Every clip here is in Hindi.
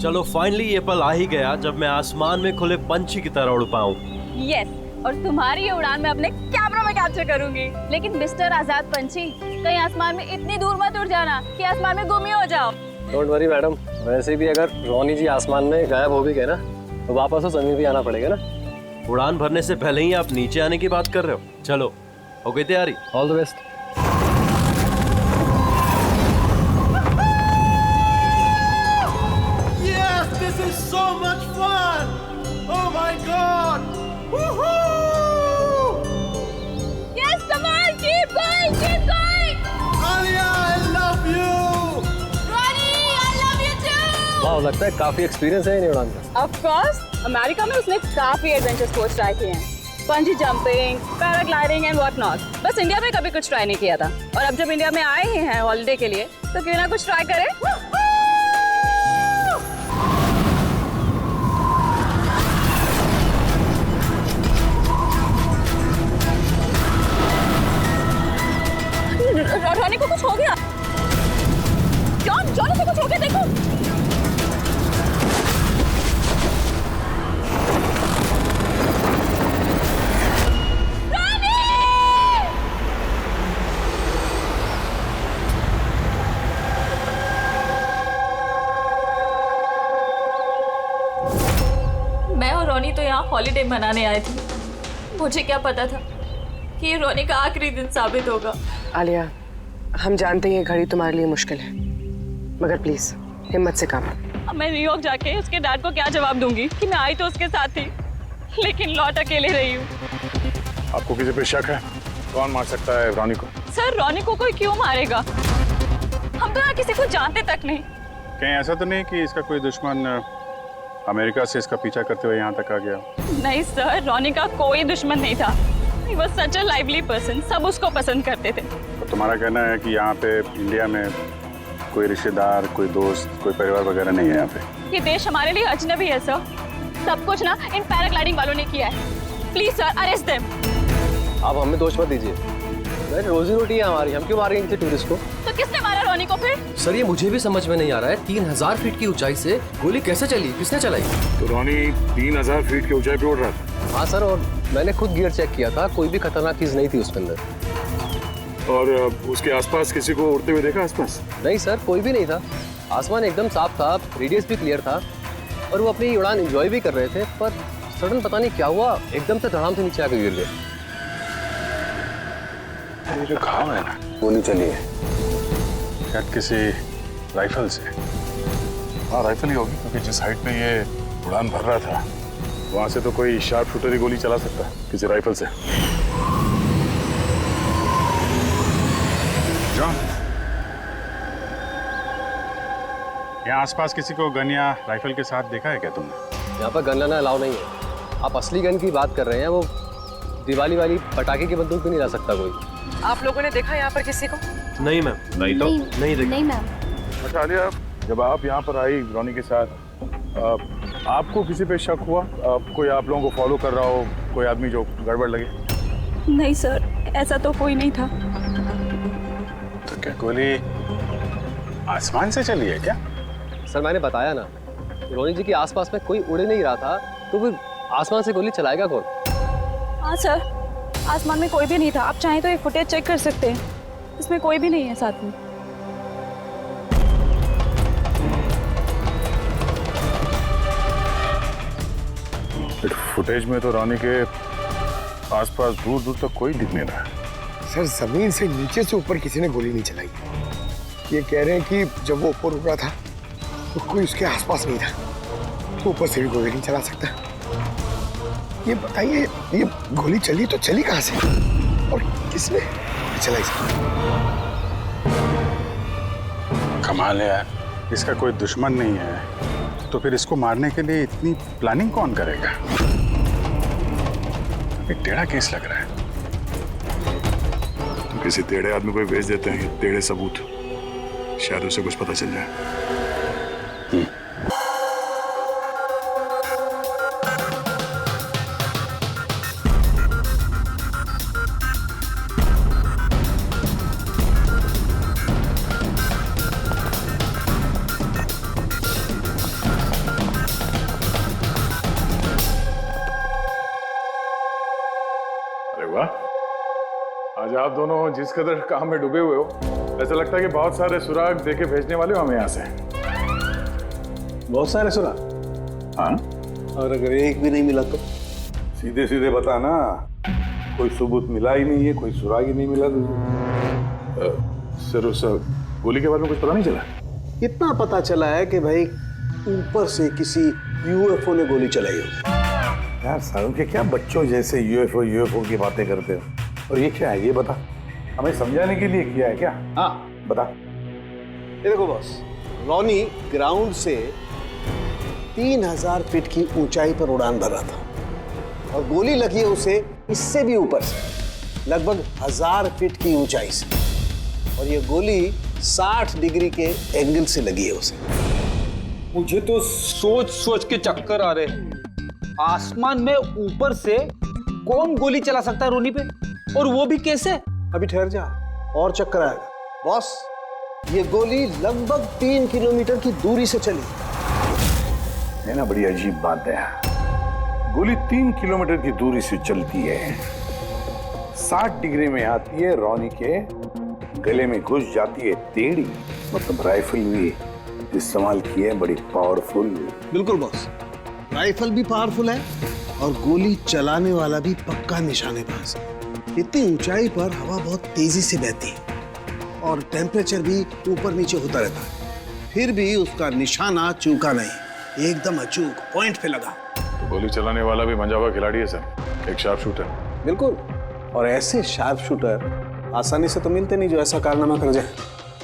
चलो फाइनली ये पल आ ही गया जब मैं आसमान में खुले पंछी की तरह उड़ पाऊं। यस, और तुम्हारी ये उड़ान मैं अपने कैमरा में कैप्चर करूंगी। लेकिन मिस्टर आजाद पंछी, कहीं आसमान में इतनी दूर मत उड़ जाना कि आसमान में गुम ही हो जाओ। डोंट वरी मैडम, वैसे भी अगर रोनी जी आसमान में गायब हो भी गए ना तो वापस तो जमीन भी आना पड़ेगा ना। उड़ान भरने से पहले ही आप नीचे आने की बात कर रहे हो। चलो हो गई तैयारी? All the best. Yes, this is so much fun! Oh my God! Woohoo! Yes, come on, keep going, keep going. Alia, I love you! Ronnie, I love you too. वाह, लगता है काफी एक्सपीरियंस है इन उड़ान का। Of course, अमेरिका में उसने काफी एडवेंचर स्पोर्ट्स ट्राई किए हैं, पंजी jumping, paragliding and what not. बस इंडिया में कभी कुछ ट्राई नहीं किया था, और अब जब इंडिया में आए ही हैं हॉलिडे के लिए तो क्यों ना कुछ ट्राई करें। रोनी को कुछ हो गया। जॉन को कुछ हो गया, देखो। मैं और रोनी तो यहाँ हॉलिडे मनाने आए थे। मुझे क्या पता था कि ये रोनी का आखिरी दिन साबित होगा। आलिया, हम जानते हैं ये घड़ी तुम्हारे लिए मुश्किल है, मगर प्लीज हिम्मत से काम लो। अब मैं न्यूयॉर्क जाके उसके डैड को क्या जवाब दूंगी कि मैं आई तो उसके साथ थी, लेकिन लौट अकेले रही हूँ। आपको किसी पे शक है? कौन मार सकता है रोनी को? सर, रोनी को कोई क्यों मारेगा? हम तो यहाँ किसी को जानते तक नहीं। कहीं ऐसा तो नहीं कि इसका कोई दुश्मन अमेरिका से इसका पीछा करते हुए यहाँ तक आ गया? नहीं सर, रोनी का कोई दुश्मन नहीं था। He was such a lively person, सब उसको पसंद करते थे। तो तुम्हारा कहना है कि यहाँ पे इंडिया में कोई रिश्तेदार, कोई दोस्त, कोई परिवार वगैरह नहीं है यहाँ पे? ये देश हमारे लिए अजनबी है सर। सब कुछ ना इन पैराग्लाइडिंग वालों ने किया है। Please sir, arrest them. आप हमें दोष मत दीजिए, रोजी रोटी है हमारी, हम क्यों मारेंगे किसी टूरिस्ट को? तो किसने मारा रोनी को फिर? सर ये मुझे भी समझ में नहीं आ रहा है, 3000 फीट की ऊंचाई से गोली कैसे चली, किसने चलाई? तो रोनी 3000 फीट की ऊंचाई पे उड़ रहा था? हाँ सर, और मैंने खुद गियर चेक किया था, कोई भी खतरनाक चीज नहीं थी उसके अंदर। और उसके आसपास किसी को उड़ते हुए देखा आसपास? नहीं सर, कोई भी नहीं था। आसमान एकदम साफ था, रेडियस भी क्लियर था, और वो अपनी उड़ान एंजॉय भी कर रहे थे। पर सडन पता नहीं क्या हुआ, एकदम से धड़ाम से नीचे आके गिर गए। ये जो घाव है ना, गोली चली है शायद किसी राइफल से। हाँ राइफल ही होगी, क्योंकि जिस हाइट पे ये उड़ान भर रहा था वहां से तो कोई शार्प शूटर ही गोली चला सकता है किसी राइफल से। जॉन, यहाँ आसपास किसी को गन या राइफल के साथ देखा है क्या तुमने? यहाँ पर गन लाना अलाउ नहीं है। आप असली गन की बात कर रहे हैं, वो दिवाली वाली पटाखे की बंदूक भी नहीं ला सकता कोई। आप लोगों ने देखा यहाँ पर किसी को? नहीं मैम, नहीं तो नहीं देखा। नहीं मैम। अच्छा आलिया, जब आप यहाँ पर आई रोनी के साथ, आपको किसी पे शक हुआ? कोई आप लोगों को फॉलो कर रहा हो, कोई आदमी जो गड़बड़ लगे? नहीं सर, ऐसा तो कोई नहीं था। तो क्या गोली आसमान से चली है क्या? सर मैंने बताया ना, रोनी जी के आसपास में कोई उड़ नहीं रहा था, तो फिर आसमान से गोली चलाएगा कौन? हाँ सर, आसमान में कोई भी नहीं था। आप चाहें तो ये फुटेज चेक कर सकते हैं, इसमें कोई भी नहीं है साथ में। फुटेज में तो रोनी के आसपास दूर दूर तक कोई दिख नहीं रहा है। सर जमीन से नीचे से ऊपर किसी ने गोली नहीं चलाई। ये कह रहे हैं कि जब वो ऊपर रुका था तो कोई उसके आसपास नहीं था, तो ऊपर से भी गोली नहीं चला सकता। ये बताइए, ये गोली चली तो चली कहाँ से और किसने चलाई? कमाल है यार, इसका कोई दुश्मन नहीं है तो फिर इसको मारने के लिए इतनी प्लानिंग कौन करेगा? एक टेढ़ा केस लग रहा है। तो किसी टेढ़े आदमी को भेज देते हैं टेढ़े सबूत, शायद उसे कुछ पता चल जाए। वाह, आज आप दोनों जिस कदर काम में डूबे हुए हो, ऐसा लगता है कि बहुत सारे सुराग देके भेजने वाले हो हमें यहाँ से। बहुत सारे सुना। हाँ, और अगर एक भी नहीं मिला तो? सीधे सीधे बता ना, कोई सबूत मिला ही नहीं है, कोई सुराग ही नहीं मिला तुझे। सर उस गोली के बारे में कुछ पता नहीं चला? इतना पता चला है कि भाई ऊपर से किसी यूएफओ ने गोली चलाई हो। यार सालों के क्या बच्चों जैसे यूएफओ की बातें करते हो। और ये क्या है, ये बता, हमें समझाने के लिए किया है क्या? हाँ बता। ये देखो बॉस, रॉनी ग्राउंड से 3000 फीट की ऊंचाई पर उड़ान भर रहा था और गोली लगी है उसे इससे भी ऊपर से, लगभग 1000 फीट की ऊंचाई से। और ये गोली 60 डिग्री के एंगल से लगी है उसे। मुझे तो सोच सोच के चक्कर आ रहे हैं। आसमान में ऊपर से कौन गोली चला सकता है रोनी पे, और वो भी कैसे? अभी ठहर जा, और चक्कर आएगा। बॉस, ये गोली लगभग 3 किलोमीटर की दूरी से चली है ना, बड़ी अजीब बात है। गोली 3 किलोमीटर की दूरी से चलती है, 60 डिग्री में आती है, रॉनी के गले में घुस जाती है टेढ़ी। मतलब राइफल भी इस्तेमाल की है, बड़ी पावरफुल। बिल्कुल बॉस, राइफल भी पावरफुल है और गोली चलाने वाला भी पक्का निशानेबाज। इतनी ऊंचाई पर हवा बहुत तेजी से बहती है और टेम्परेचर भी ऊपर नीचे होता रहता है, फिर भी उसका निशाना चूका नहीं, एकदम अचूक पॉइंट पे लगा। तो गोली चलाने वाला भी मंजा हुआ खिलाड़ी है सर, एक शार्प शूटर। बिल्कुल, और ऐसे शार्प शूटर आसानी से तो मिलते नहीं जो ऐसा कारनामा कर जाए।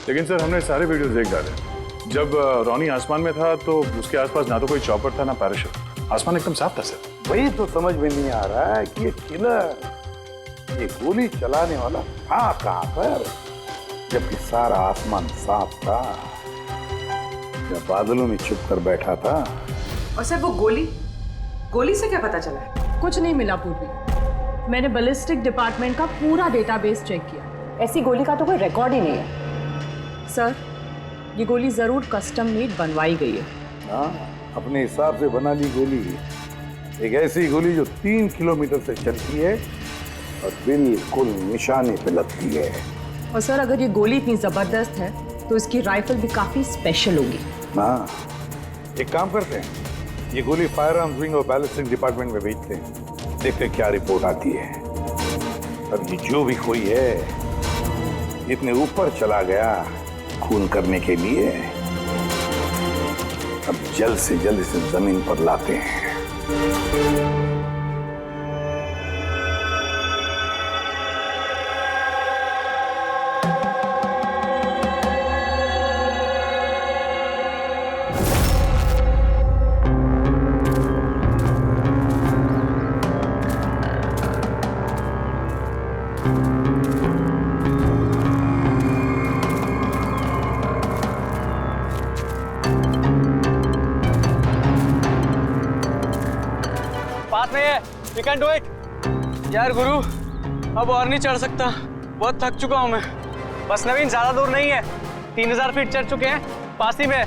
लेकिन सर हमने सारे वीडियोस देख डाले। जब रॉनी आसमान में था तो उसके आसपास ना तो कोई चॉपर था ना पैराशूट, आसमान एकदम साफ था सर। वही तो समझ में नहीं आ रहा है कि ये किलर, ये गोली चलाने वाला था कहां पर, जबकि सारा आसमान साफ था, जब बादलों में छुप कर बैठा था। और सर वो गोली से क्या पता चला है? कुछ नहीं मिला पूर्वी। मैंने बैलिस्टिक डिपार्टमेंट का पूरा डेटाबेस चेक किया। ऐसी गोली का तो कोई रिकॉर्ड ही नहीं है। सर, ये गोली जरूर कस्टम मेड बनवाई गई है। हाँ, अपने हिसाब से बना ली गोली। एक ऐसी गोली जो 3 किलोमीटर से चलती है और बिल्कुल निशाने पे लगती है। और सर, अगर ये गोली इतनी जबरदस्त है तो इसकी राइफल भी काफी स्पेशल होगी। हाँ, एक काम करते हैं, ये गोली फायर आर्म्स विंग और बैलिस्टिक डिपार्टमेंट में भेजते हैं, देखते हैं क्या रिपोर्ट आती है। अब ये जो भी कोई है, इतने ऊपर चला गया खून करने के लिए, अब जल्द से जल्द इसे जमीन पर लाते हैं। पास में है, वी कैन डू इट। यार गुरु, अब और नहीं चढ़ सकता, बहुत थक चुका हूं मैं। बस नवीन, ज्यादा दूर नहीं है, 3000 फीट चढ़ चुके हैं, पास ही में।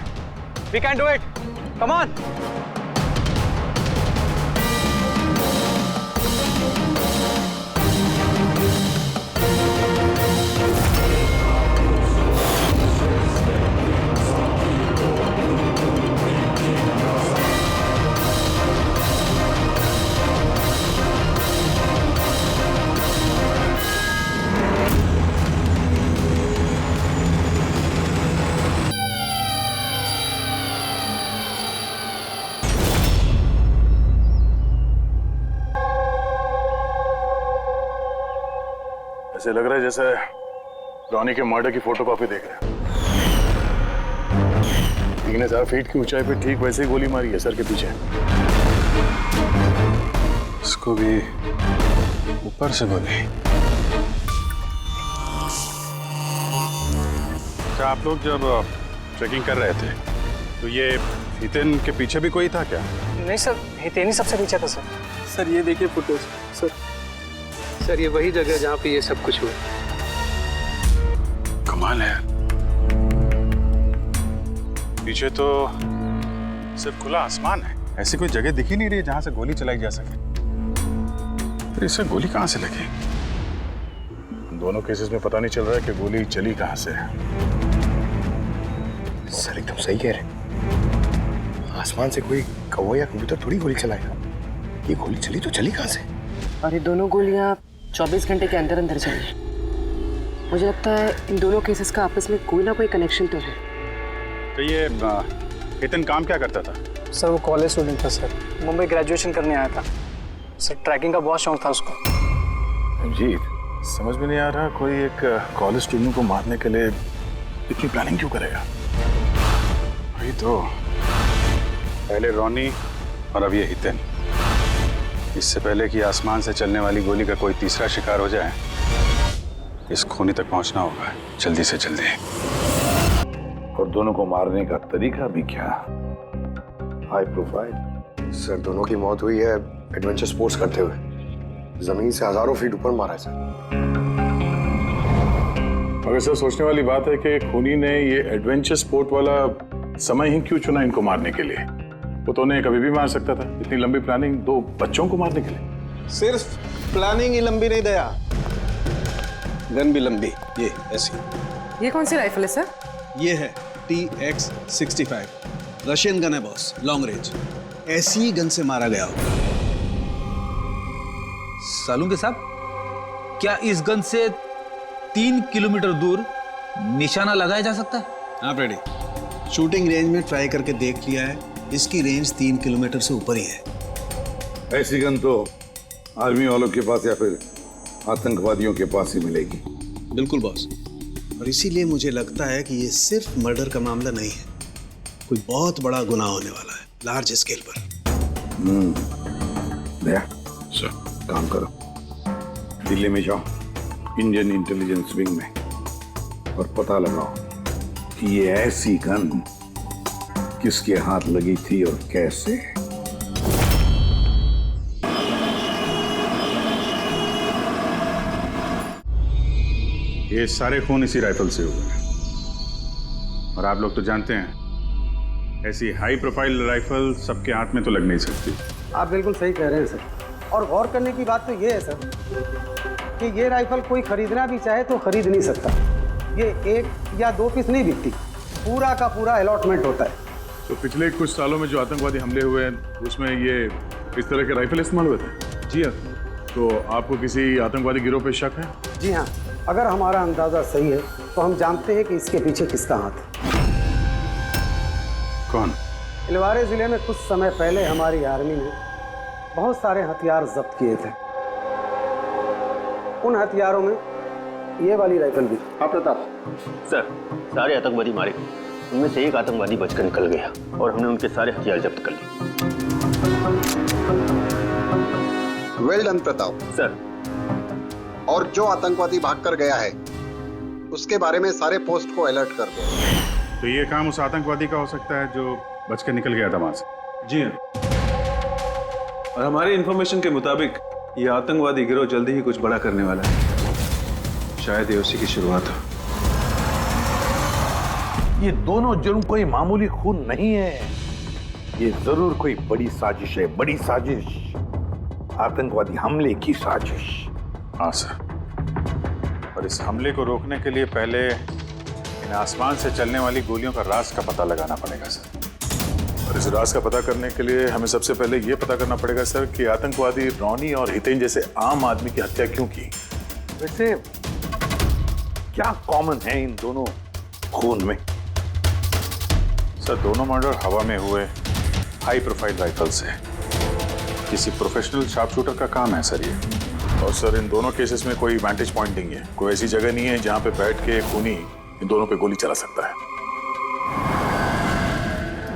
We can do it, come on. ऐसे लग रहा है जैसे रॉनी के मर्डर की फोटोकॉपी देख रहे हैं। 3000 फीट की ऊंचाई पे ठीक वैसे ही गोली मारी है सर के पीछे। इसको भी ऊपर से गोली। क्या आप लोग जब ट्रैकिंग कर रहे थे तो ये हितेन के पीछे भी कोई था क्या? नहीं सर, हितेन ही सबसे पीछे था सर। सर ये देखिए फुटेज। सर ये वही जगह जहाँ पे ये सब कुछ हुआ। कमाल है। पीछे तो सिर्फ खुला आसमान है, ऐसी कोई जगह दिख ही नहीं रही है जहां से गोली चलाई जा सके। तो इसे गोली कहां से लगी? दोनों केसेस में पता नहीं चल रहा है कि गोली चली कहाँ से है। सर एकदम सही कह रहे हैं। आसमान से कोई कौवा या कबूतर थोड़ी गोली चलाएगा। ये गोली चली तो चली कहाँ से? और ये दोनों गोलियां 24 घंटे के अंदर अंदर चली। मुझे लगता है इन दोनों केसेस का आपस में कोई ना कोई कनेक्शन तो है। तो ये हितन काम क्या करता था? सर वो कॉलेज स्टूडेंट था सर, मुंबई ग्रेजुएशन करने आया था सर। ट्रैकिंग का बहुत शौक था उसको। अजीत, समझ में नहीं आ रहा, कोई एक कॉलेज स्टूडेंट को मारने के लिए इतनी प्लानिंग क्यों करेगा? वही तो, पहले रॉनी और अब ये हितन। इससे पहले कि आसमान से चलने वाली गोली का कोई तीसरा शिकार हो जाए, इस खूनी तक पहुंचना होगा जल्दी से जल्दी। और दोनों को मारने का तरीका भी क्या? High profile. सर दोनों की मौत हुई है एडवेंचर स्पोर्ट्स करते हुए। जमीन से हजारों फीट ऊपर मारा है सर। मगर सर सोचने वाली बात है कि खूनी ने ये एडवेंचर स्पोर्ट वाला समय ही क्यों चुना इनको मारने के लिए? वो तो उन्हें कभी भी मार सकता था। इतनी लंबी प्लानिंग 2 बच्चों को मारने के लिए। सिर्फ प्लानिंग ही लंबी नहीं दया, गन भी लंबी। ये ऐसी। ये कौन सी राइफल है सर? ये है TX-65, रशियन गन है बॉस, लॉन्ग रेंज। ऐसी ही गन से मारा गया होगा। सालुंके साहब, क्या इस गन से 3 किलोमीटर दूर निशाना लगाया जा सकता है? हाँ फ्रेडी, शूटिंग रेंज में ट्राई करके देख लिया है। इसकी रेंज 3 किलोमीटर से ऊपर ही है। ऐसी गन तो आर्मी वालों के पास या फिर आतंकवादियों के पास ही मिलेगी। बिल्कुल बॉस, और इसीलिए मुझे लगता है कि ये सिर्फ मर्डर का मामला नहीं है, कोई बहुत बड़ा गुनाह होने वाला है, लार्ज स्केल पर। दया, सर काम करो, दिल्ली में जाओ इंडियन इंटेलिजेंस विंग में और पता लगाओ कि ये ऐसी गन किसके हाथ लगी थी और कैसे। ये सारे खून इसी राइफल से हुए हैं। और आप लोग तो जानते हैं, ऐसी हाई प्रोफाइल राइफल सबके हाथ में तो लग नहीं सकती। आप बिल्कुल सही कह रहे हैं सर। और गौर करने की बात तो ये है सर कि ये राइफल कोई खरीदना भी चाहे तो खरीद नहीं सकता। ये 1 या 2 पीस नहीं बिकती, पूरा का पूरा अलॉटमेंट होता है। तो पिछले कुछ सालों में जो आतंकवादी हमले हुए हैं उसमें ये इस तरह के राइफल इस्तेमाल हुए थे? जी हाँ। तो आपको किसी आतंकवादी गिरोह पे शक है? जी हाँ, अगर हमारा अंदाजा सही है तो हम जानते हैं कि इसके पीछे किसका हाथ है। कौन? इलवारे जिले में कुछ समय पहले हमारी आर्मी ने बहुत सारे हथियार जब्त किए थे। उन हथियारों में ये वाली राइफल भी। हाँ प्रताप सर, सारे आतंकवादी मारे गए, उनमें से एक आतंकवादी बचकर निकल गया और हमने उनके सारे हथियार जब्त कर लिए। Well done Pratap sir. और जो आतंकवादी भागकर गया है उसके बारे में सारे पोस्ट को अलर्ट कर दो। तो ये काम उस आतंकवादी का हो सकता है जो बचकर निकल गया था वहां से? जी हाँ, और हमारी इंफॉर्मेशन के मुताबिक ये आतंकवादी गिरोह जल्दी ही कुछ बड़ा करने वाला है। शायद ये उसी की शुरुआत हो। ये दोनों जुर्म कोई मामूली खून नहीं है, ये जरूर कोई बड़ी साजिश है, बड़ी साजिश, आतंकवादी हमले की साजिश। हाँ सर, और इस हमले को रोकने के लिए पहले इन आसमान से चलने वाली गोलियों का राज का पता लगाना पड़ेगा सर। और इस राज का पता करने के लिए हमें सबसे पहले ये पता करना पड़ेगा सर कि आतंकवादी रॉनी और हितेन जैसे आम आदमी की हत्या क्यों की। वैसे क्या कॉमन है इन दोनों खून में? सर दोनों मर्डर हवा में हुए हाई प्रोफाइल राइफल से। किसी प्रोफेशनल शार्प शूटर का काम है सर ये। और सर इन दोनों केसेस में कोई वैंटेज पॉइंट नहीं है, कोई ऐसी जगह नहीं है जहां पे बैठ के खूनी इन दोनों पे गोली चला सकता है।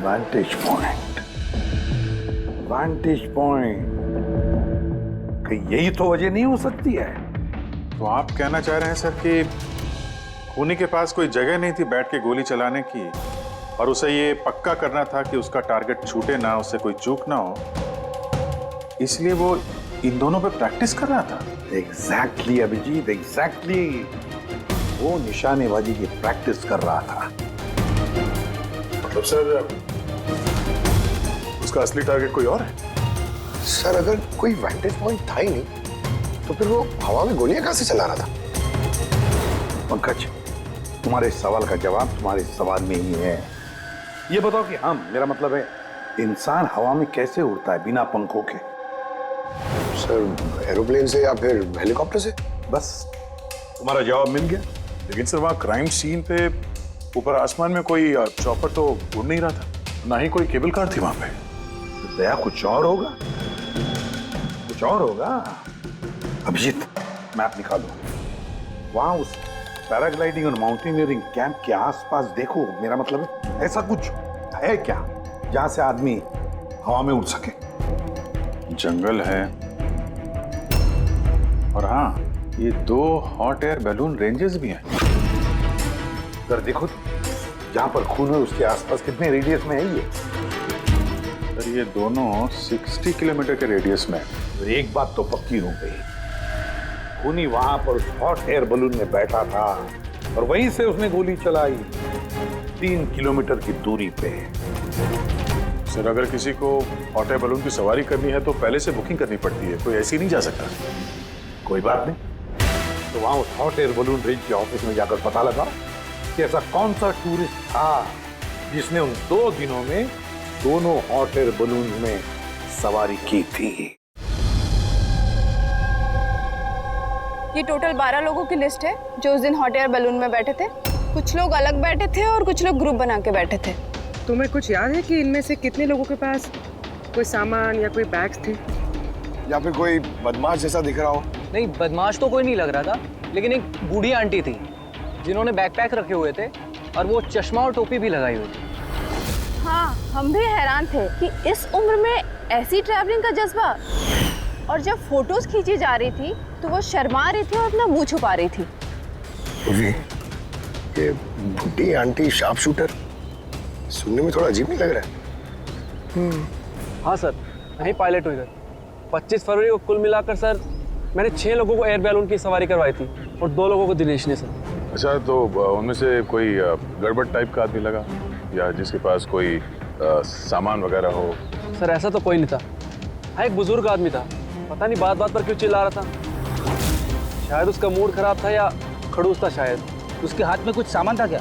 वैंटेज पॉइंट, वैंटेज पॉइंट, यही तो वजह नहीं हो सकती है? तो आप कहना चाह रहे हैं सर कि खूनी के पास कोई जगह नहीं थी बैठ के गोली चलाने की, और उसे ये पक्का करना था कि उसका टारगेट छूटे ना, उससे कोई चूक ना हो, इसलिए वो इन दोनों पे प्रैक्टिस कर रहा था? एग्जैक्टली अभिजीत, एग्जैक्टली, वो निशानेबाजी की प्रैक्टिस कर रहा था। मतलब सर उसका असली टारगेट कोई और है? सर अगर कोई वैंटेज पॉइंट था ही नहीं तो फिर वो हवा में गोलियां कहां से चला रहा था? पंकज, तुम्हारे सवाल का जवाब तुम्हारे सवाल में ही है। ये बताओ कि हम, मेरा मतलब है इंसान हवा में कैसे उड़ता है बिना पंखों के? सर एरोप्लेन से या फिर हेलीकॉप्टर से। बस तुम्हारा जवाब मिल गया। लेकिन सर वहाँ क्राइम सीन पे ऊपर आसमान में कोई चॉपर तो उड़ नहीं रहा था, ना ही कोई केबल कार थी वहां पे। तो दया कुछ और होगा, कुछ और होगा। अभिजीत, मैप निकालो। वहां उस पैराग्लाइडिंग और माउंटेनियरिंग कैंप के आसपास देखो, मेरा मतलब है ऐसा कुछ है क्या जहां से आदमी हवा में उड़ सके? जंगल है, और हाँ, ये 2 हॉट एयर बैलून रेंजेस भी हैं। सर देखो जहां पर खून है उसके आसपास कितने रेडियस में है ये? सर ये दोनों 60 किलोमीटर के रेडियस में है। तो एक बात तो पक्की हो गई, खूनी वहां पर उस हॉट एयर बलून में बैठा था और वहीं से उसने गोली चलाई 3 किलोमीटर की दूरी पे। सर अगर किसी को हॉट एयर बलून की सवारी करनी है तो पहले से बुकिंग करनी पड़ती है, कोई ऐसे ही नहीं जा सकता। कोई बात नहीं, तो वहां उस हॉट एयर बलून रेंज के ऑफिस में जाकर पता लगा कि ऐसा कौन सा टूरिस्ट था जिसने उन 2 दिनों में दोनों हॉट एयर बलून में सवारी की थी। ये टोटल 12 लोगों की लिस्ट है जो उस दिन हॉट एयर बैलून में बैठे थे। कुछ लोग अलग बैठे थे और कुछ लोग ग्रुप बना के बैठे थे। तुम्हें कुछ याद है कि इनमें से कितने लोगों के पास कोई सामान या कोई बैग्स थे? या फिर कोई बदमाश जैसा दिख रहा हो? नहीं, बदमाश तो कोई नहीं लग रहा था, लेकिन एक बूढ़ी आंटी थी जिन्होंने बैकपैक रखे हुए थे और वो चश्मा और टोपी भी लगाई हुई थी। हाँ, हम भी हैरान थे कि इस उम्र में ऐसी ट्रैवलिंग का जज्बा। और जब फोटोज खींची जा रही थी तो वो शर्मा रही थी और अपना मुंह छुपा रही थी। ये बुढ़ी आंटी शार्प शूटर सुनने में थोड़ा अजीब नहीं लग रहा है? हाँ सर, मैं ही पायलट हूँ इधर। 25 फरवरी को कुल मिलाकर सर मैंने 6 लोगों को एयर बैलून की सवारी करवाई थी और 2 लोगों को दिनेश ने सर। अच्छा, तो उनमें से कोई गड़बड़ टाइप का आदमी लगा या जिसके पास कोई सामान वगैरह हो? सर ऐसा तो कोई नहीं था। हाँ, एक बुजुर्ग आदमी था, पता नहीं बात बात पर क्यों चिल्ला रहा था। शायद उसका मूड खराब था या खड़ूस था शायद। उसके हाथ में कुछ सामान था क्या?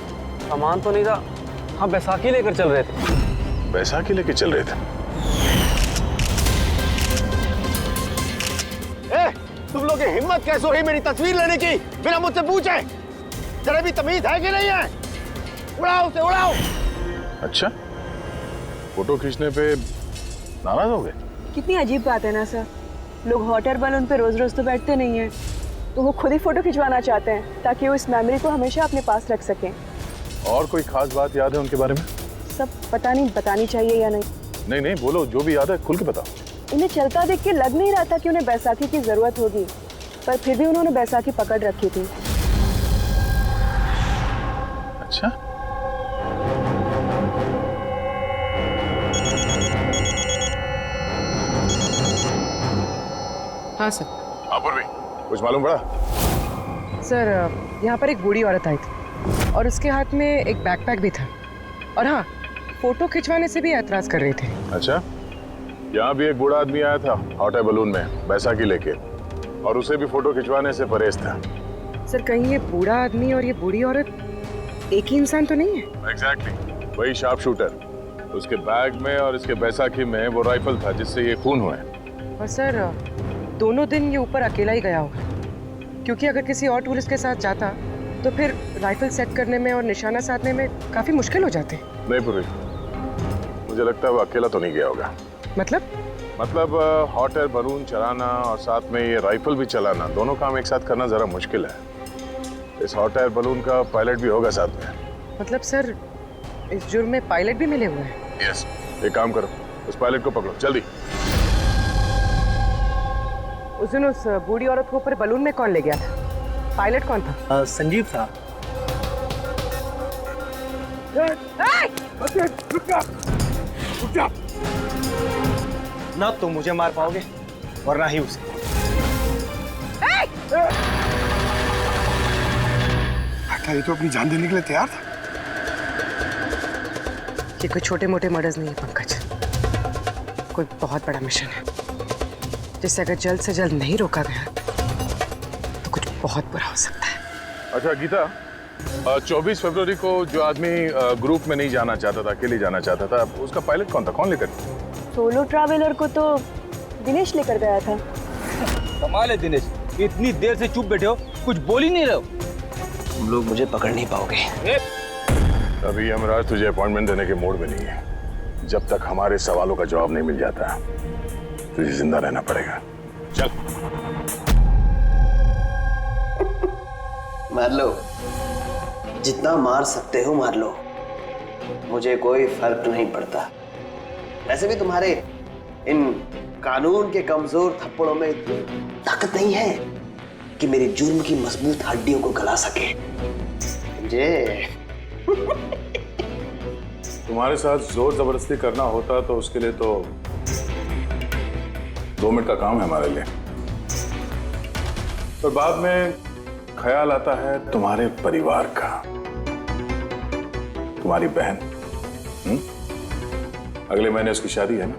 सामान तो नहीं था। हाँ, बैसाखी लेकर चल रहे थे। बैसाखी लेकर चल रहे थे? तुम लोग की हिम्मत कैसे हुई मेरी तस्वीर लेने की बिना मुझसे पूछे? जरा भी तमीज है कि नहीं है? उड़ाओ उसे, उड़ाओ। अच्छा, फोटो खींचने पे नाराज हो गए? कितनी अजीब बात है ना सर। लोग हॉट एयर बैलून पे रोज रोज तो बैठते नहीं हैं, तो वो खुद ही फोटो खिंचवाना चाहते हैं ताकि वो इस मेमोरी को हमेशा अपने पास रख सकें। और कोई खास बात याद है उनके बारे में? सब पता नहीं बतानी चाहिए या नहीं। नहीं नहीं, बोलो, जो भी याद है खुल के बताओ। इन्हें चलता देख के लग नहीं रहा था कि उन्हें बैसाखी की जरूरत होगी, पर फिर भी उन्होंने बैसाखी पकड़ रखी थी। अच्छा, हाँ सर। अपूर्वी, कुछ मालूम पड़ा? सर यहाँ पर एक बूढ़ी औरत आई थी और उसके हाथ में एक बैकपैक भी था। और हाँ, फोटो खिंचवाने से भी एतराज कर रही थी। अच्छा, यहाँ भी एक बूढ़ा आदमी आया था हॉट एयर बलून में बैसाखी लेके, और उसे भी फोटो खिंचवाने से परहेज था। सर कहीं ये बूढ़ा आदमी और ये बूढ़ी औरत एक ही इंसान तो नहीं है? एग्जैक्टली, वही शार्प शूटर। उसके बैग में और इसके बैसाखी में वो राइफल था जिससे ये खून हुए। और सर दोनों दिन ये ऊपर अकेला ही गया होगा, क्योंकि अगर किसी और टूरिस्ट के साथ जाता तो फिर राइफल सेट करने में और निशाना साधने में काफी मुश्किल हो जाते। नहीं पूरी, मुझे लगता है वो अकेला तो नहीं गया होगा। मतलब हॉट एयर बलून चलाना और साथ में ये राइफल भी चलाना, दोनों काम एक साथ करना जरा मुश्किल है। इस हॉट एयर बलून का पायलट भी होगा साथ में। मतलब सर इस जुर्म में पायलट भी मिले हुए हैं? यस, एक काम करो, उस पायलट को पकड़ो जल्दी। उस दिन उस बूढ़ी औरत को ऊपर बलून में कौन ले गया था? पायलट कौन था? संजीव था। ना तुम मुझे मार पाओगे और ना ही उसे। ये तो अपनी जान देने के लिए तैयार था। ये कोई छोटे मोटे मर्डर्स नहीं है पंकज, कोई बहुत बड़ा मिशन है जिसे अगर जल्द से जल्द नहीं रोका गया तो कुछ बहुत बुरा हो सकता है। अच्छा गीता, 24 फरवरी को जो आदमी ग्रुप में नहीं जाना चाहता था, अकेले जाना चाहता था, उसका पायलट कौन था? कौन लेकर? सोलो ट्रैवलर को तो दिनेश लेकर गया था। कमाल है दिनेश, इतनी देर से चुप बैठे हो, कुछ बोल ही नहीं रहे हो। तुम लोग मुझे पकड़ नहीं पाओगे। अभी यमराज तुझे अपॉइंटमेंट देने के मूड में नहीं है। जब तक हमारे सवालों का जवाब नहीं मिल जाता, तुझे जिंदा रहना पड़ेगा। चल। मार लो, जितना मार सकते हो मार लो, मुझे कोई फर्क नहीं पड़ता। वैसे भी तुम्हारे इन कानून के कमजोर थप्पड़ों में इतनी ताकत नहीं है कि मेरे जुर्म की मजबूत हड्डियों को गला सके। समझे? तुम्हारे साथ जोर जबरदस्ती करना होता तो उसके लिए तो 2 मिनट का काम है हमारे लिए, पर बाद में ख्याल आता है तुम्हारे परिवार का, तुम्हारी बहन। अगले महीने उसकी शादी है ना?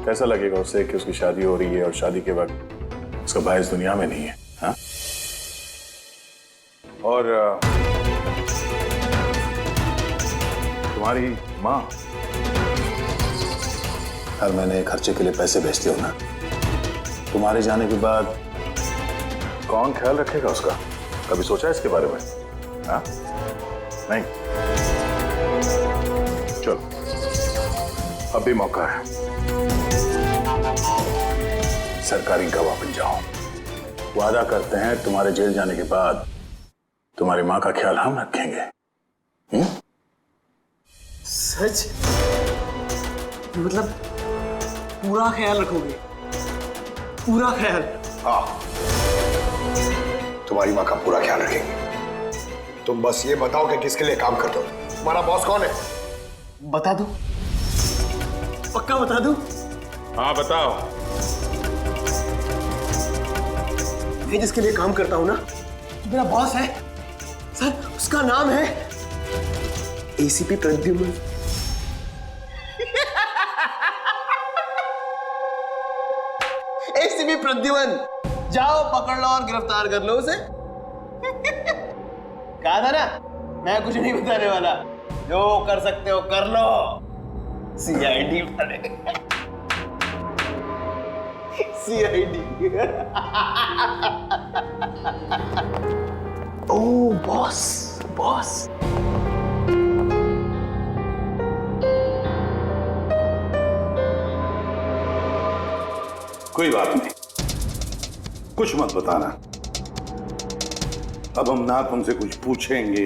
कैसा लगेगा उसे कि उसकी शादी हो रही है और शादी के वक्त उसका भाई इस दुनिया में नहीं है? हाँ? और तुम्हारी माँ हर महीने खर्चे के लिए पैसे भेजती हो ना, तुम्हारे जाने के बाद कौन ख्याल रखेगा उसका? कभी सोचा है इसके बारे में? हाँ? नहीं? चलो, अब भी मौका है, सरकारी गवाह बन जाओ। वादा करते हैं तुम्हारे जेल जाने के बाद तुम्हारी माँ का ख्याल हम रखेंगे। सच? मतलब पूरा ख्याल रखोगे? पूरा ख्याल? हाँ, तुम्हारी माँ का पूरा ख्याल रखेंगे। तुम बस ये बताओ कि किसके लिए काम करते हो? तुम्हारा बॉस कौन है? बता दो, पक्का बता दो? हाँ बताओ। मैं जिसके लिए काम करता हूं ना, मेरा बॉस है सर, उसका नाम है एसीपी प्रद्युम्न। एसीपी प्रद्युम्न, जाओ पकड़ लो और गिरफ्तार कर लो उसे। कहा था ना, मैं कुछ नहीं बताने वाला, जो कर सकते हो कर लो। सीआईडी वाले, सीआईडी। ओ बॉस, बॉस। कोई बात नहीं, कुछ मत बताना। अब हम ना तुमसे कुछ पूछेंगे,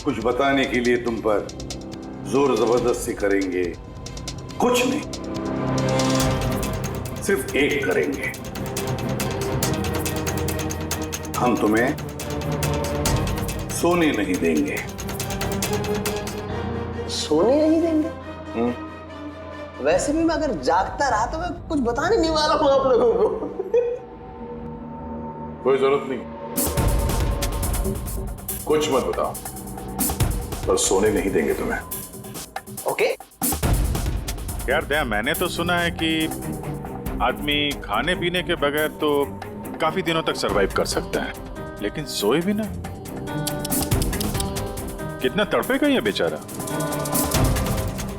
कुछ बताने के लिए तुम पर जोर जबरदस्ती करेंगे, कुछ नहीं, सिर्फ एक करेंगे, हम तुम्हें सोने नहीं देंगे। सोने नहीं देंगे? वैसे भी मैं अगर जागता रहा तो मैं कुछ बताने नहीं वाला हूं आप लोगों को। कोई जरूरत नहीं, कुछ मत बताओ, पर सोने नहीं देंगे तुम्हें। ओके? यार दया, मैंने तो सुना है कि आदमी खाने पीने के बगैर तो काफी दिनों तक सरवाइव कर सकता है, लेकिन सोए भी ना, कितना तड़पेगा ये बेचारा।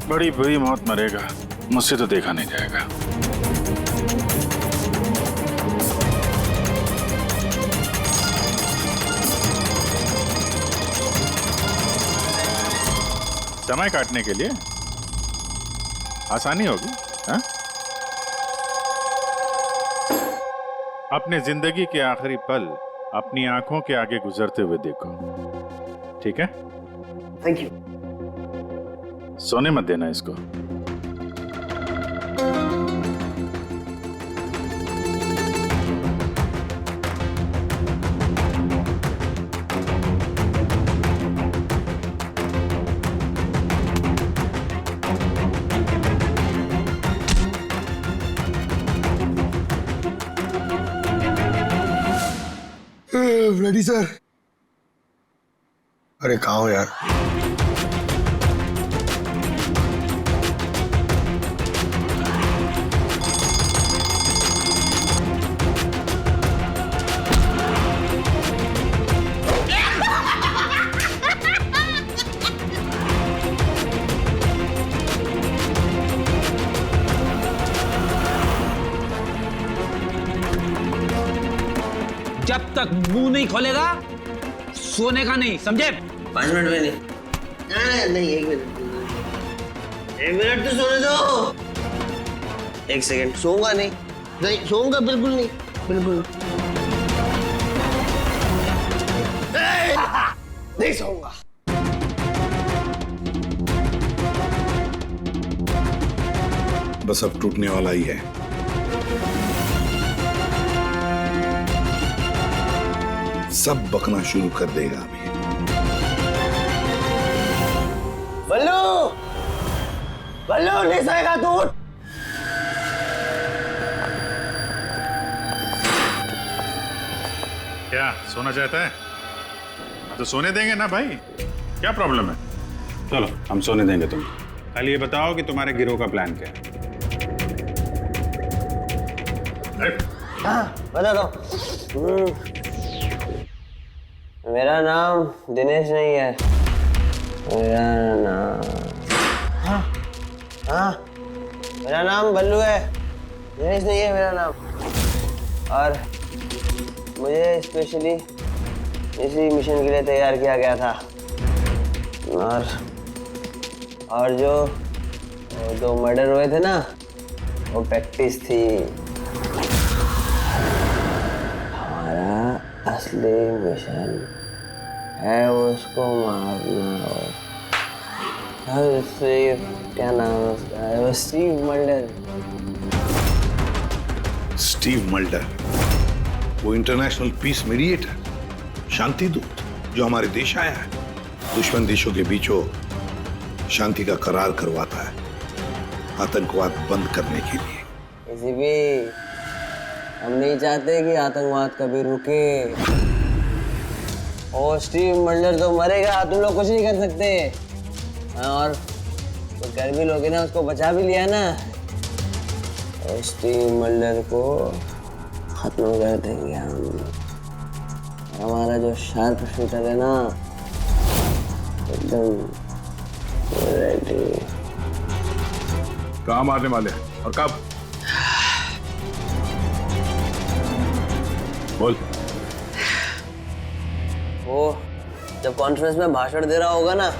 बड़ी बुरी मौत मरेगा, मुझसे तो देखा नहीं जाएगा। समय काटने के लिए आसानी होगी। हाँ? अपने जिंदगी के आखिरी पल अपनी आंखों के आगे गुजरते हुए देखो, ठीक है? Thank you. सोने मत देना इसको। Ready sir. अरे कहाँ हो यार? जब तक मुंह नहीं खोलेगा सोने का नहीं, समझे? 5 मिनट में नहीं। नहीं 1 मिनट, 1 मिनट तो सोने दो। 1 सेकंड, सोऊंगा नहीं, नहीं सोऊंगा बिल्कुल नहीं, बिल्कुल नहीं सोऊंगा। बस अब टूटने वाला ही है। सब बकना शुरू कर देगा अभी। बल्लू, बल्लू नहीं सोएगा तू। क्या सोना चाहता है? तो सोने देंगे ना भाई, क्या प्रॉब्लम है? चलो हम सोने देंगे तुमको। खाली ये बताओ कि तुम्हारे गिरोह का प्लान क्या है? हाँ बता दो। मेरा नाम दिनेश नहीं है, मेरा नाम मेरा नाम बल्लू है, दिनेश नहीं है मेरा नाम। और मुझे स्पेशली इसी मिशन के लिए तैयार किया गया था। और जो 2 मर्डर हुए थे ना, वो प्रैक्टिस थी। हमारा असली मिशन है उसको मारना। और स्टीव, क्या नाम है उसका? वो स्टीव मल्डर। स्टीव मल्डर, वो इंटरनेशनल पीस मीडिएटर, शांति दूत जो हमारे देश आया है, दुश्मन देशों के बीचों शांति का करार करवाता है, आतंकवाद बंद करने के लिए। किसी भी हम नहीं चाहते कि आतंकवाद कभी रुके। और स्टीव मल्डर तो मरेगा, तुम लोग कुछ नहीं कर सकते। और तो कर भी लोगे ना, उसको बचा भी लिया ना, और स्टीव मल्डर को खत्म कर देंगे हम। हमारा जो शार्प शूटर है ना, एकदम रेडी। कहाँ मारने वाले हैं और कब? बोल। वो जब कॉन्फ्रेंस में भाषण दे रहा होगा ना,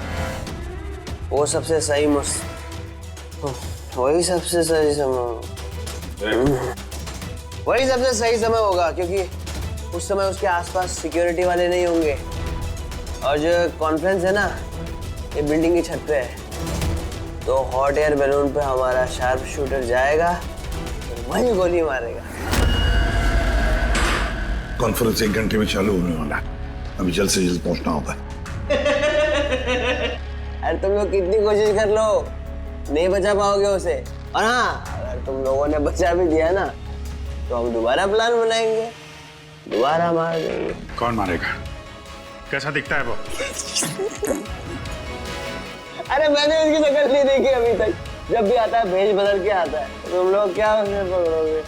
वो सबसे सही वही सबसे सही समय, वही सबसे सही समय होगा, क्योंकि उस समय उसके आसपास सिक्योरिटी वाले नहीं होंगे। और जो कॉन्फ्रेंस है ना, ये बिल्डिंग की छत पे है, तो हॉट एयर बैलून पे हमारा शार्प शूटर जाएगा, तो वही गोली मारेगा। कॉन्फ्रेंस 1 घंटे में चालू होने वाला है, अभी जल्द से जल्द पहुंचना होगा। अरे तुम लोग कितनी कोशिश कर लो, नहीं बचा पाओगे उसे। और हाँ, अगर तुम लोगों ने बचा भी दिया ना, तो हम दोबारा प्लान बनाएंगे, दोबारा मार देंगे। कौन मारेगा? कैसा दिखता है वो? अरे मैंने उसकी शक्ल नहीं देखी अभी तक, जब भी आता है भेष बदल के आता है। तुम लोग क्या उसमें पकड़ोगे?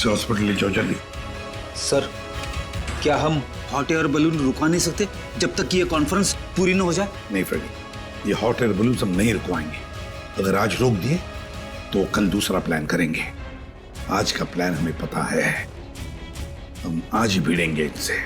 हॉस्पिटल ले जाओ जल्दी। सर, क्या हम हॉट एयर बलून रुकवा नहीं सकते जब तक कि ये कॉन्फ्रेंस पूरी न हो जाए? नहीं फ्रेडी, ये हॉट एयर बलून हम नहीं रुकवाएंगे। अगर आज रोक दिए तो कल दूसरा प्लान करेंगे। आज का प्लान हमें पता है, हम आज ही भिड़ेंगे इनसे।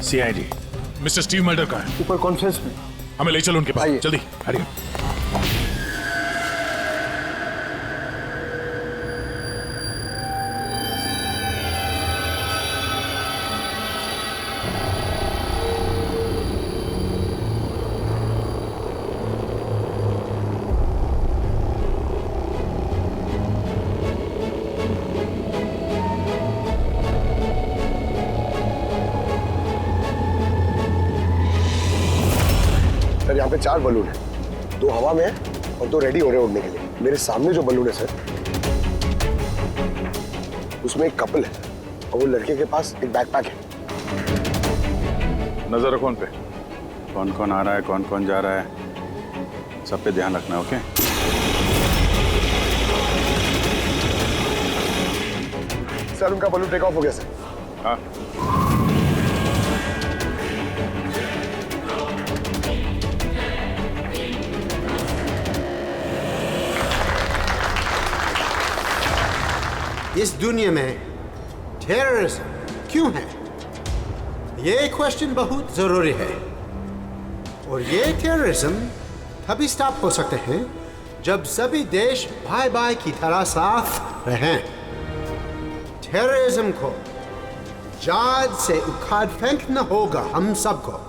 सीआईडी मिस्टर स्टीव मल्डर कहाँ है? ऊपर कॉन्फ्रेंस में। हमें ले चलो उनके पास, जल्दी हरिया। यहाँ पे 4 बलून है, 2 हवा में है और 2 रेडी हो रहे हैं उड़ने के लिए। मेरे सामने जो बलून है सर, उसमें एक कपल है और वो लड़के के पास एक बैकपैक है। नजर रखो उन पे, कौन कौन आ रहा है, कौन कौन जा रहा है, सब पे ध्यान रखना। ओके? सर उनका बलून टेक ऑफ हो गया सर। हाँ। इस दुनिया में टेररिज्म क्यों है, ये क्वेश्चन बहुत जरूरी है। और ये टेररिज्म तभी स्टॉप हो सकते हैं जब सभी देश भाई भाई की तरह साथ रहें। टेररिज्म को जड़ से उखाड़ फेंकना होगा हम सबको।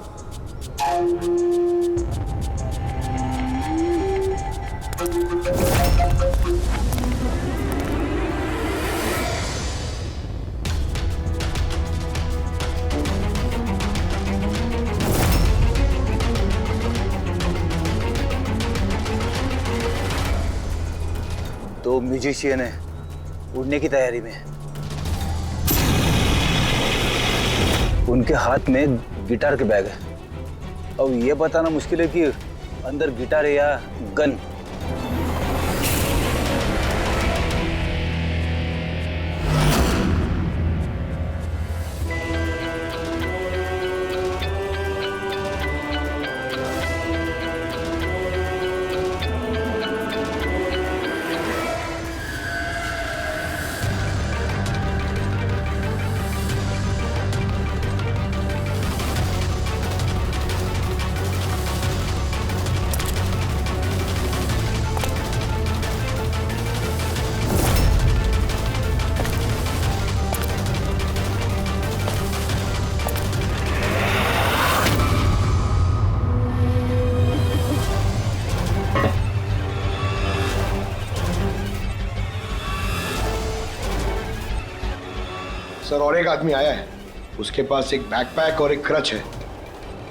तो म्यूजिशियन है, उड़ने की तैयारी में है। उनके हाथ में गिटार के बैग है। अब ये बताना मुश्किल है कि अंदर गिटार है या गन। सर और एक आदमी आया है, उसके पास एक बैकपैक और एक क्रच है।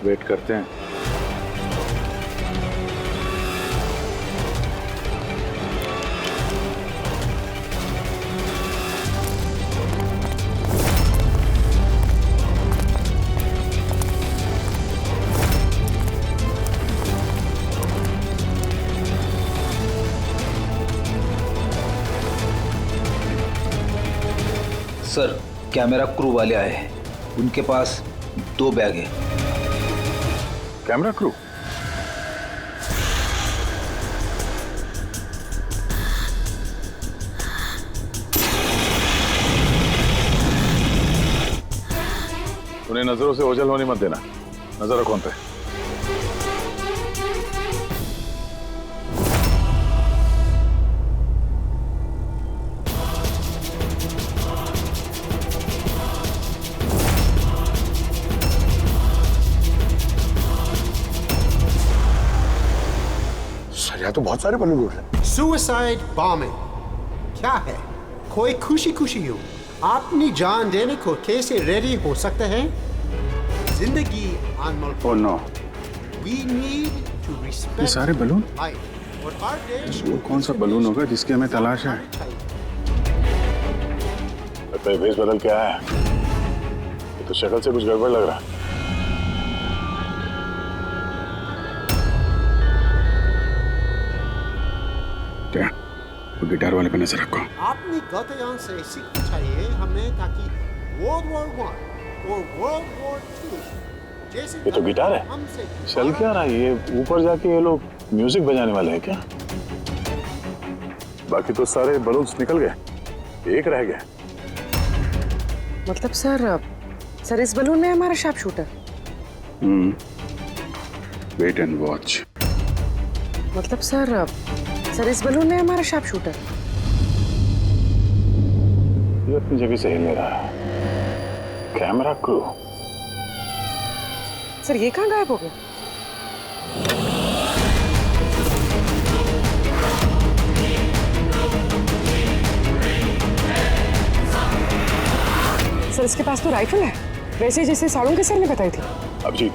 वेट करते हैं। सर कैमरा क्रू वाले आए हैं, उनके पास 2 बैग है। Camera crew? उन्हें नजरों से ओझल होने मत देना। नजर रखो उन पे। यहाँ तो बहुत सारे बलून उड़ रहे हैं। सुसाइड बॉम्बिंग क्या है? कोई खुशी खुशी हो अपनी जान देने को कैसे रेडी हो सकते हैं? जिंदगी अनमोल। Oh no. We need to respect ये सारे बलून? life। और हर देश वो कौन सा बलून होगा जिसकी हमें तलाश है? लगता है भेष बदल के आया है। ये तो शक्ल से कुछ गड़बड़ लग रहा है। वो गिटार वाले पे नजर रखो। अपनी गलतियों से सीखना चाहिए हमें, ताकि World War I और World War II जैसे ये तो गिटार है। चल क्या रहा है ये? ऊपर जाके ये लोग म्यूजिक बजाने वाले हैं क्या? बाकी तो सारे बलून्स निकल गए, एक रह गया। मतलब सर इस बलून में हमारा sharp shooter. Wait and watch. मतलब सर इस बलून में हमारा शार्प शूटर। ये अपनी जगह से हिल रहा है। Camera crew. सर ये कहाँ गायब हो गया? सर इसके पास तो राइफल है, वैसे जैसे साड़ू के सर ने बताई थी। Abhijeet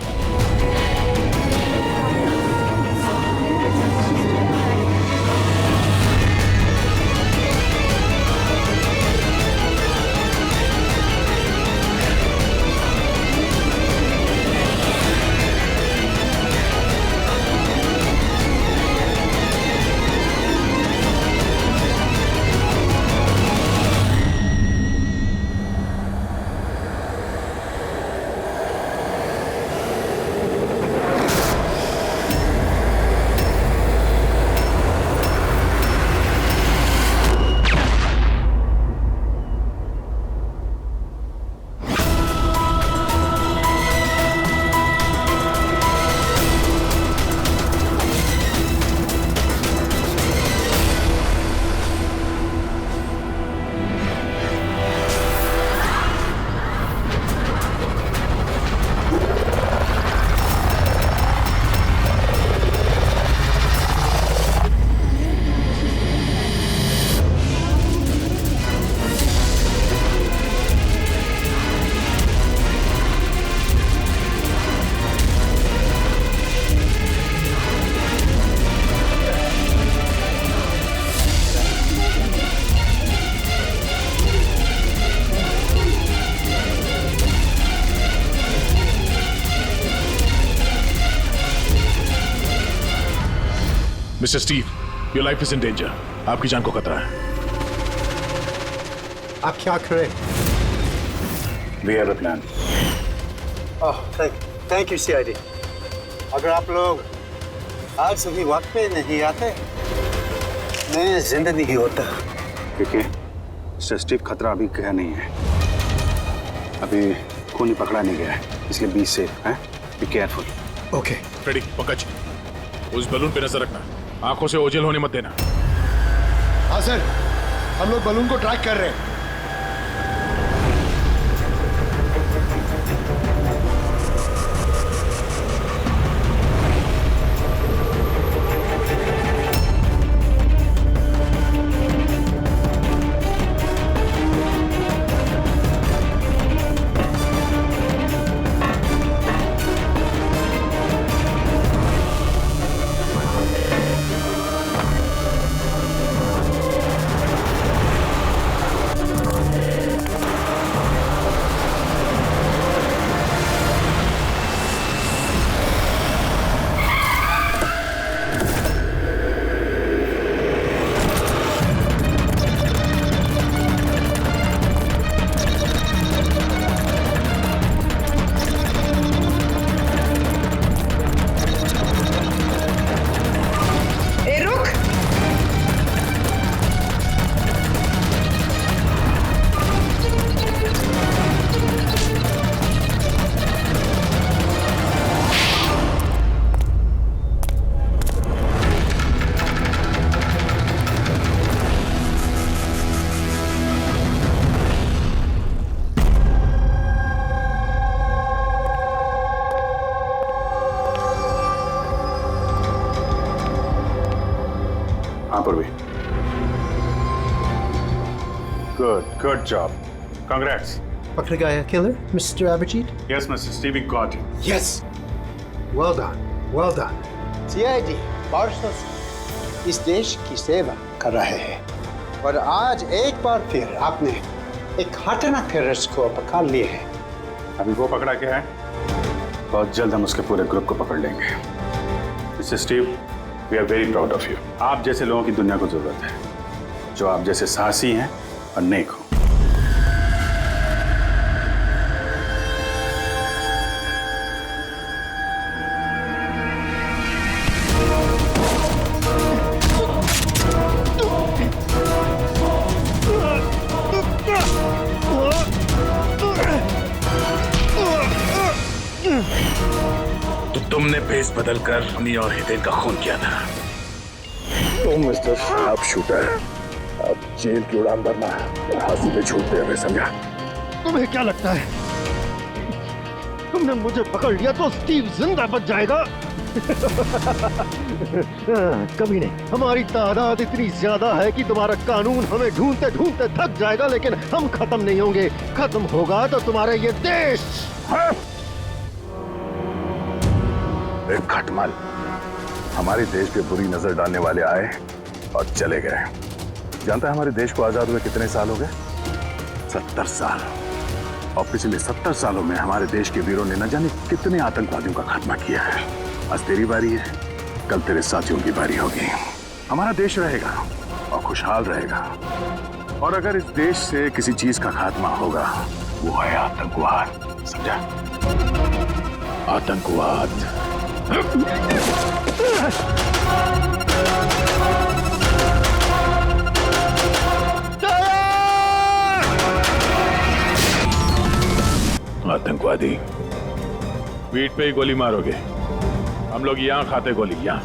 mister Steve, your life is in danger. आपकी जान को खतरा है। आप क्या करें? We have a plan. Thank you CID. अगर आप लोग आज सुबह वक्त पे नहीं आते, मैं जिंदा नहीं होता। देखिए मिस्टर स्टीव, खतरा अभी गया नहीं है, अभी खूनी पकड़ा नहीं गया है, इसलिए बी सेफ है। Be careful. Okay Freddy, Pankaj, उस बलून पे नजर रखना, आंखों से ओझल होने मत देना। हाँ सर, हम लोग बलून को ट्रैक कर रहे हैं। Good job. Congrats. पकड़ गया killer, Mr. Abhijit? Yes, Mr. Steve, we got him. Yes. Well done. Well done. CID बरसों से इस देश की सेवा कर रहे हैं और आज एक बार फिर आपने एक खतरनाक टेररिस्ट को पकड़ लिए है। अभी वो पकड़ा गया है, बहुत जल्द हम उसके पूरे ग्रुप को पकड़ लेंगे। Mister Steve, we are very proud of you. आप जैसे लोगों की दुनिया को जरूरत है, जो आप जैसे साहसी हैं और नेक हो। तो तुमने भेस बदलकर हमी और हितेन का खून किया था। तुम मिस्टर शार्प शूटर, अब जेल की उड़ान भरना है, फांसी पे झूलते हुए, समझा? तुम्हें क्या लगता है तुमने मुझे पकड़ लिया तो स्टीव जिंदा बच जाएगा? कभी नहीं। हमारी तादाद इतनी ज्यादा है कि तुम्हारा कानून हमें ढूंढते ढूंढते थक जाएगा, लेकिन हम खत्म नहीं होंगे। खत्म होगा तो तुम्हारे ये देश। एक खटमल हमारे देश पे बुरी नजर डालने वाले आए और चले गए। जानता है हमारे देश को आजाद हुए कितने साल हो गए? 70 साल। और पिछले 70 सालों में हमारे देश के वीरों ने न जाने कितने आतंकवादियों का खात्मा किया है। आज तेरी बारी है, कल तेरे साथियों की बारी होगी। हमारा देश रहेगा और खुशहाल रहेगा, और अगर इस देश से किसी चीज का खात्मा होगा वो है आतंकवाद, समझा? आतंकवाद। आतंकवादी, पीठ पे ही गोली मारोगे? हम लोग यहाँ खाते गोली, यहाँ।